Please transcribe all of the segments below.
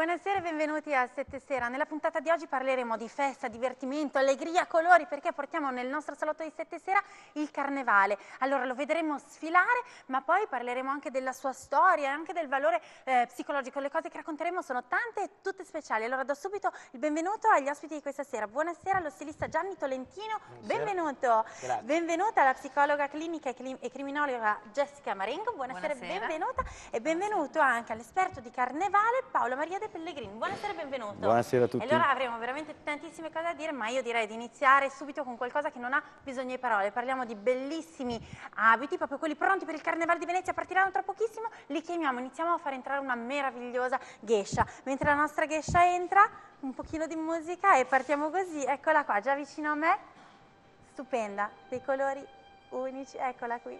buonasera e benvenuti a Sette Sera. Nella puntata di oggi parleremo di festa, divertimento, allegria, colori, perché portiamo nel nostro salotto di Sette Sera il carnevale. Allora lo vedremo sfilare, ma poi parleremo anche della sua storia e anche del valore psicologico. Le cose che racconteremo sono tante e tutte speciali. Allora do subito il benvenuto agli ospiti di questa sera. Buonasera allo stilista Gianni Tolentino, benvenuto. Grazie. Benvenuta alla psicologa clinica e criminologa Jessica Marengo, buonasera e benvenuta. E benvenuto anche all'esperto di carnevale Paolo Maria De Pellegrini. Buonasera e benvenuto. Buonasera a tutti. E allora avremo veramente tantissime cose da dire, ma io direi di iniziare subito con qualcosa che non ha bisogno di parole. Parliamo di bellissimi abiti, proprio quelli pronti per il Carnevale di Venezia, partiranno tra pochissimo, li chiamiamo, iniziamo a far entrare una meravigliosa geisha. Mentre la nostra geisha entra, un pochino di musica e partiamo così, eccola qua, già vicino a me, stupenda, dei colori unici, eccola qui.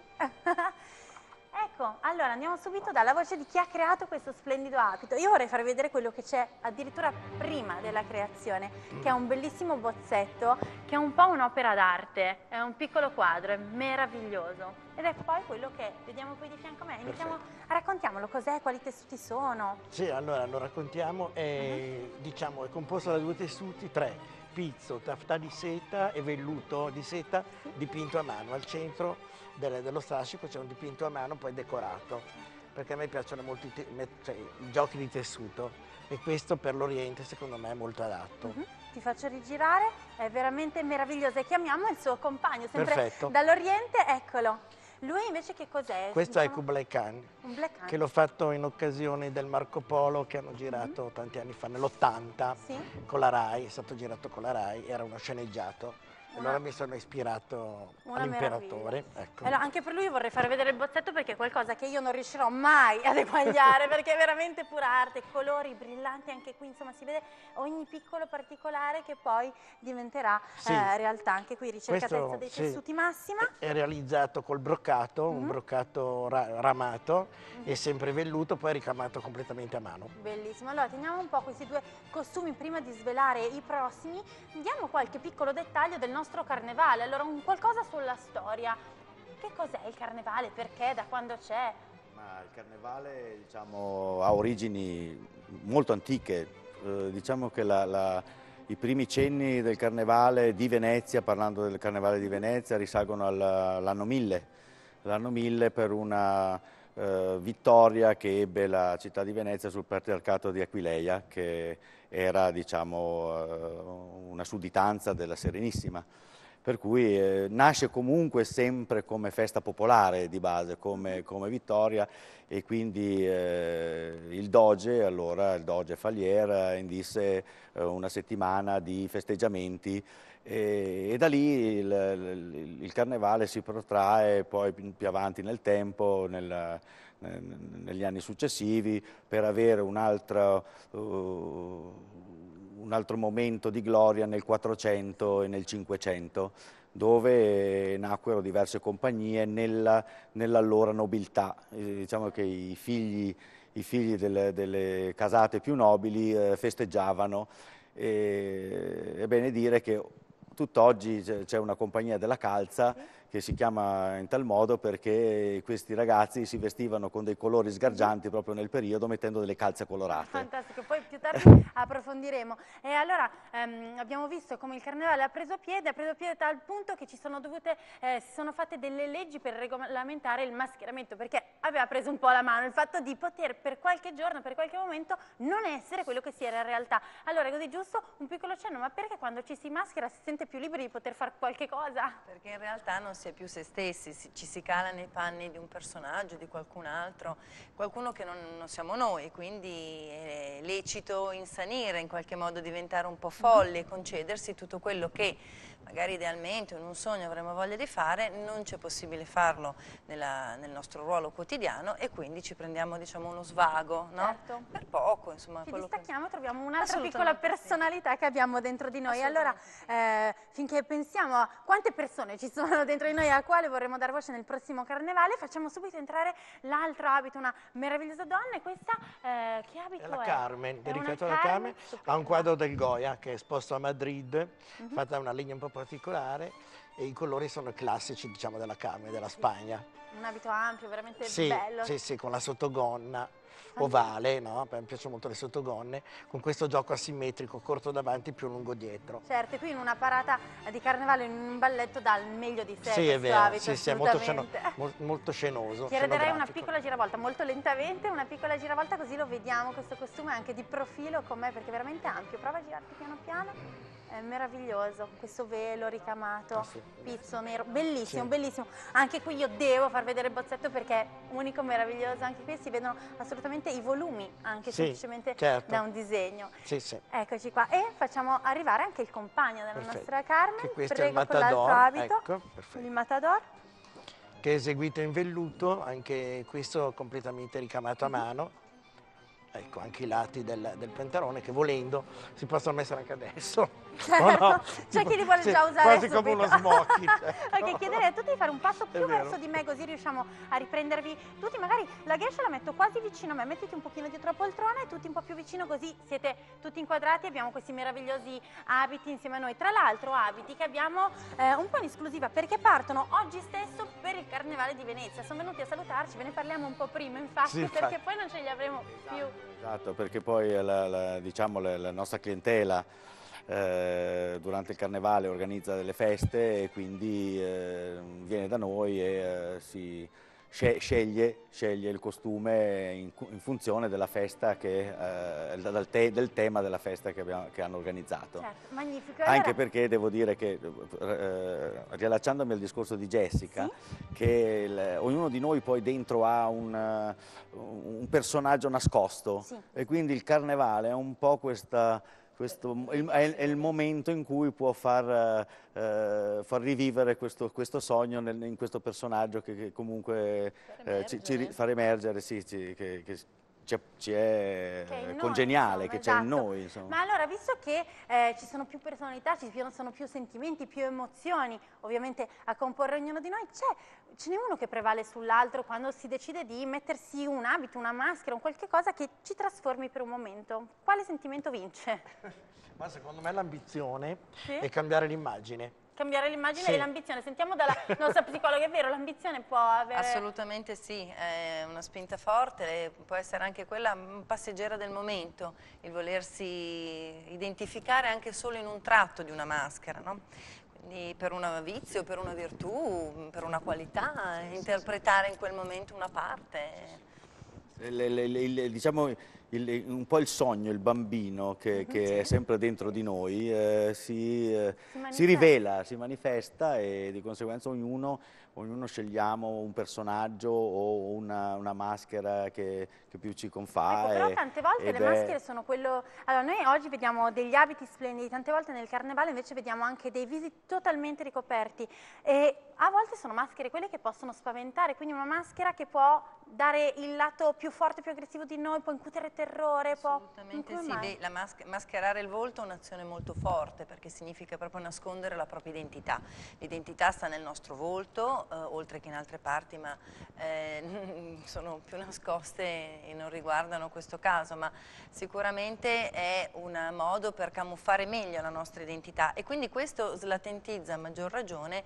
Ecco, allora andiamo subito dalla voce di chi ha creato questo splendido abito. Io vorrei farvi vedere quello che c'è addirittura prima della creazione, che è un bellissimo bozzetto, che è un po' un'opera d'arte, è un piccolo quadro, è meraviglioso. Ed è poi quello che vediamo qui di fianco a me. Iniziamo a raccontiamolo, cos'è, quali tessuti sono. Sì, allora lo raccontiamo, diciamo, è composto da due tessuti, tre. Pizzo, taffetà di seta e velluto di seta dipinto a mano. Al centro dello strascico c'è un dipinto a mano poi decorato, perché a me piacciono molto i giochi di tessuto e questo per l'Oriente secondo me è molto adatto. Ti faccio rigirare, è veramente meraviglioso e chiamiamo il suo compagno, sempre Perfetto. dall'Oriente, eccolo. Lui invece che cos'è? Questo è Kublai Khan, che l'ho fatto in occasione del Marco Polo che hanno girato tanti anni fa, nell'80, con la Rai, è stato girato con la Rai, era uno sceneggiato. Allora mi sono ispirato all'imperatore. Ecco. Allora, anche per lui vorrei far vedere il bozzetto perché è qualcosa che io non riuscirò mai ad eguagliare perché è veramente pura arte, colori brillanti anche qui, insomma si vede ogni piccolo particolare che poi diventerà realtà. Anche qui ricercatezza dei tessuti massima. È realizzato col broccato, un broccato ramato e sempre velluto, poi ricamato completamente a mano. Bellissimo, allora teniamo un po' questi due costumi prima di svelare i prossimi, diamo qualche piccolo dettaglio del nostro carnevale, allora qualcosa sulla storia. Che cos'è il carnevale? Perché? Da quando c'è? Ma il carnevale, diciamo, ha origini molto antiche. Diciamo che i primi cenni del carnevale di Venezia, parlando del carnevale di Venezia, risalgono all'anno 1000. L'anno 1000 per una vittoria che ebbe la città di Venezia sul patriarcato di Aquileia, che era, diciamo, una sudditanza della Serenissima. Per cui nasce comunque sempre come festa popolare di base, come vittoria, e quindi il Doge, allora il Doge Falier, indisse una settimana di festeggiamenti e da lì il carnevale si protrae poi più avanti nel tempo, negli anni successivi, per avere un altro momento di gloria nel 400 e nel 500, dove nacquero diverse compagnie nell'allora nobiltà. Diciamo che i figli delle casate più nobili festeggiavano. È bene dire che tutt'oggi c'è una compagnia della calza che si chiama in tal modo perché questi ragazzi si vestivano con dei colori sgargianti proprio nel periodo, mettendo delle calze colorate. Fantastico, poi più tardi approfondiremo. E allora abbiamo visto come il carnevale ha preso piede a tal punto che si sono fatte delle leggi per regolamentare il mascheramento, perché aveva preso un po' la mano il fatto di poter per qualche giorno, per qualche momento, non essere quello che si era in realtà. Allora è così giusto un piccolo cenno, ma perché quando ci si maschera si sente più liberi di poter fare qualche cosa? Perché in realtà non si è più se stessi, ci si cala nei panni di un personaggio, di qualcun altro, qualcuno che non siamo noi, quindi è lecito insanire, in qualche modo diventare un po' folli e concedersi tutto quello che magari idealmente in un sogno avremmo voglia di fare, non c'è possibile farlo nel nostro ruolo quotidiano e quindi ci prendiamo, diciamo, uno svago, no? Certo. Per poco, insomma. Ci distacchiamo, troviamo un'altra Assolutamente piccola personalità che abbiamo dentro di noi. Allora, finché pensiamo a quante persone ci sono dentro di noi a quale vorremmo dar voce nel prossimo carnevale, facciamo subito entrare l'altro abito, una meravigliosa donna. E questa che abito è? È la Carmen, dedicato alla Carmen, Carmen, ha un quadro del Goya che è esposto a Madrid, fatta da una linea un po' particolare, e i colori sono classici, diciamo, della Carme, della Spagna. Un abito ampio, veramente Sì, bello. sì, sì, con la sottogonna ovale, no? Mi piacciono molto le sottogonne, con questo gioco asimmetrico, corto davanti, più lungo dietro. Certo, e qui in una parata di carnevale, in un balletto, dà il meglio di sé Sì, è questo vero, abito, sì, è molto, assolutamente. molto scenoso. Ti darei una scenografico. piccola giravolta, molto lentamente, una piccola giravolta, così lo vediamo questo costume anche di profilo com'è, perché è veramente ampio. Prova a girarti piano piano. È meraviglioso, questo velo ricamato, sì. pizzo nero, bellissimo, Sì. bellissimo. Anche qui io devo far vedere il bozzetto perché è unico, meraviglioso. Anche qui si vedono assolutamente i volumi, anche Sì, semplicemente certo. da un disegno. Sì, sì. Eccoci qua, e facciamo arrivare anche il compagno della Perfetto. nostra Carmen. Che questo Prego, è il con l'altro matador, abito, ecco, perfetto. il matador. Che è eseguito in velluto, anche questo completamente ricamato a mano. Ecco, anche i lati del pantalone che volendo si possono mettere anche adesso. Certo, c'è chi li vuole Sì, già usare quasi subito. come uno smoking. Ecco. Ok, chiederei a tutti di fare un passo più vero. verso di me, così riusciamo a riprendervi tutti. Magari la geisha la metto quasi vicino a me, mettiti un pochino dietro la poltrona e tutti un po' più vicino, così siete tutti inquadrati. Abbiamo questi meravigliosi abiti insieme a noi. Tra l'altro abiti che abbiamo un po' in esclusiva, perché partono oggi stesso per il Carnevale di Venezia. Sono venuti a salutarci, ve ne parliamo un po' prima, infatti, Sì, infatti. perché poi non ce li avremo più. Esatto, perché poi diciamo, la nostra clientela durante il carnevale organizza delle feste e quindi viene da noi e sceglie il costume in funzione della festa del tema della festa che hanno organizzato. Certo, magnifico. Anche Allora, perché devo dire che, riallacciandomi al discorso di Jessica, che ognuno di noi poi dentro ha un personaggio nascosto, Sì. e quindi il carnevale è un po' è il momento in cui può far rivivere questo sogno in questo personaggio che comunque far emergere, sì, che ci è che è in noi, congeniale, insomma, che c'è in esatto. noi. Insomma. Ma allora, visto che ci sono più personalità, sono più sentimenti, più emozioni, ovviamente a comporre ognuno di noi, ce n'è uno che prevale sull'altro quando si decide di mettersi un abito, una maschera, un qualche cosa che ci trasformi per un momento. Quale sentimento vince? Ma secondo me l'ambizione Sì? è cambiare l'immagine. Cambiare l'immagine Sì. e l'ambizione. Sentiamo dalla nostra psicologa, è vero, l'ambizione può avere... Assolutamente sì, è una spinta forte, può essere anche quella passeggera del momento, il volersi identificare anche solo in un tratto di una maschera, no? Quindi per un vizio, per una virtù, per una qualità, interpretare in quel momento una parte. Diciamo un po' il sogno, il bambino che è sempre dentro di noi si rivela, si manifesta, e di conseguenza ognuno scegliamo un personaggio o una maschera che più ci confà. Ecco, però tante volte le maschere sono quello... Allora, noi oggi vediamo degli abiti splendidi, tante volte nel carnevale invece vediamo anche dei visi totalmente ricoperti, e a volte sono maschere quelle che possono spaventare, quindi una maschera che può dare il lato più forte, più aggressivo di noi, può incutere terrore, può... Assolutamente sì, mascherare il volto è un'azione molto forte, perché significa proprio nascondere la propria identità. L'identità sta nel nostro volto, oltre che in altre parti, ma sono più nascoste e non riguardano questo caso, ma sicuramente è un modo per camuffare meglio la nostra identità, e quindi questo slatentizza a maggior ragione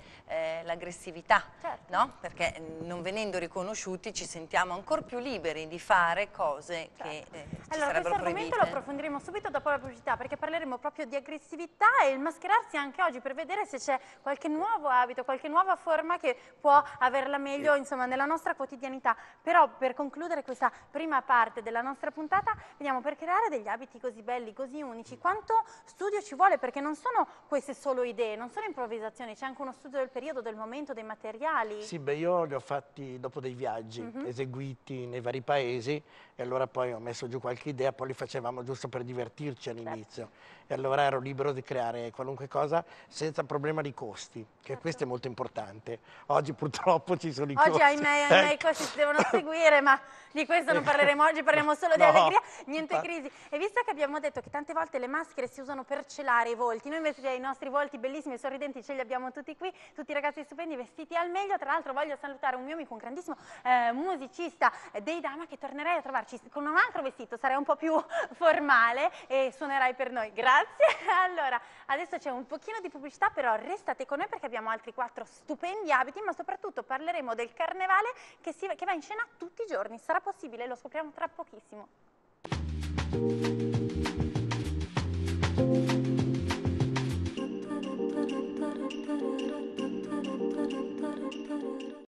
l'aggressività, Certo. no? Perché non venendo riconosciuti ci sentiamo ancora più liberi di fare cose che ci Allora, questo sarebbero argomento proibite. lo approfondiremo subito dopo la pubblicità, perché parleremo proprio di aggressività e il mascherarsi anche oggi, per vedere se c'è qualche nuovo abito, qualche nuova forma che può averla meglio, insomma, nella nostra quotidianità. Però per concludere questa prima parte della nostra puntata, vediamo, per creare degli abiti così belli, così unici, quanto studio ci vuole, perché non sono queste solo idee, non sono improvvisazioni, c'è anche uno studio del periodo, del momento, dei materiali. Sì, beh, io li ho fatti dopo dei viaggi eseguiti nei vari paesi, e allora poi ho messo giù qualche idea, poi li facevamo giusto per divertirci all'inizio. E allora ero libero di creare qualunque cosa senza problema di costi, che questo è molto importante. Oggi purtroppo ci sono i costi. Oggi ahimè i costi si devono seguire, ma di questo non parleremo oggi, parliamo solo di allegria, niente crisi. E visto che abbiamo detto che tante volte le maschere si usano per celare i volti, noi invece i nostri volti bellissimi e sorridenti ce li abbiamo tutti qui, tutti i ragazzi stupendi vestiti al meglio. Tra l'altro voglio salutare un mio amico, un grandissimo musicista dei Dama, che tornerei a trovarci con un altro vestito vestito, sarai un po' più formale e suonerai per noi. Grazie. Allora, adesso c'è un pochino di pubblicità, però restate con noi perché abbiamo altri 4 stupendi abiti, ma soprattutto parleremo del carnevale che va in scena tutti i giorni. Sarà possibile? Lo scopriamo tra pochissimo.